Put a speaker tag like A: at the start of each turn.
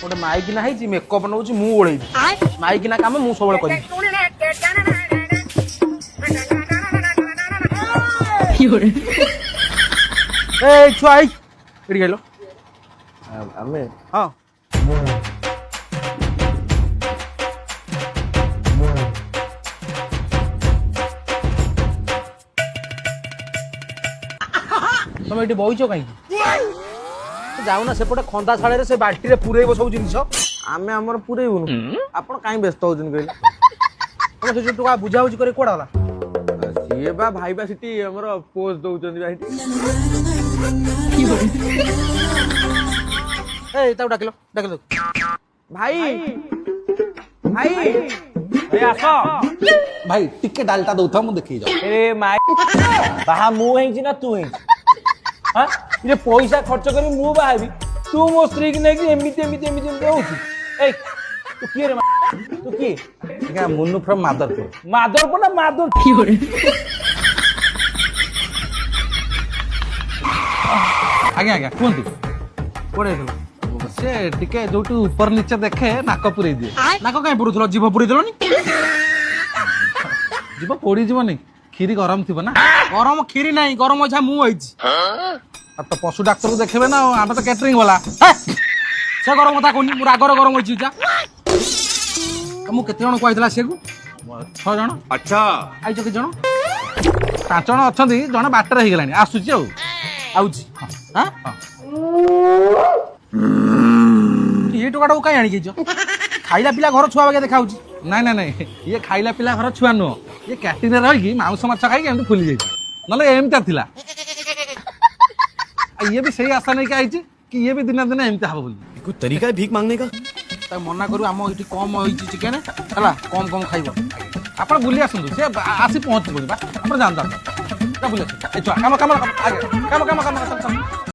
A: गोटे माइकिना है मेकअप नौ मु ओढ़ माइकिना कम मु सब कर छुआ ये गल हाँ तुम ये बहीच कहीं जाऊना सेपटे खंदा शाड़े से बाल्टी रे पुरेब सब जिन
B: आमे हमर पुरेइबुनु आपण काई व्यस्त होजन कहले
A: तुम बुझा बुझी कर कौड़ा गला
B: सीए बा भाई बा सिटी हमर पोज दउचन बा सिटी
A: ए ताऊ डाकिलो डाकिलो
B: भाई भाई
C: ए आसो
A: भाई टिके डालटा दउथा मु देखि जा
C: ए माई बाहा मु हेंची ना तू हेंची हां ये पैसा खर्च करी मु बाहाबी तू मो स्त्री की नहीं एमिति एमिति एमिति होची ए तू किए रे तू की
A: क्या मुन्नू फ्रॉम
C: मादरपुर ना मादर
A: आगे आगे कुंतु कोड़े से टिके जोटू ऊपर नीचे देखे नाक पुरे दिए नाक काई पुरुथलो जीभ पुरे देलोनी जीभ पोड़ी जीवनी खीरी गरम थिबो ना गरम खीरी नहीं गरम अच्छा मु आइछि तो पशु डाक्टर को देखबे ना आमे तो कैटरिंग वाला से गरम कथा कोनी मु रागर गरम होइछि जा मु केते जण कहइतला से को 6 जण
C: अच्छा
A: आइछ के जण 5 जण अछंती जण बाटर हे गेलानी आसुची आउची हां ये टोकाटा को कहीं आनी खाइला पिला घर छुआ बागे देखा ना ना नहीं ये खाइला पिला घर छुआ नुह ये कैंटीन रही मांस माछ खाई एमती फुली जाइए ना एमती थिला ये भी सही आशा नहीं आई कि ये भी दिने दिने एमती हम बोली
D: कोई तरीका है भीख मांगने का
A: मना करू आम ये कम होती चिकेन है कम कम खाइब आप बुली आसतु सी आसी पहुँच पड़ा आप जानता बुली आस काम काम काम काम काम काम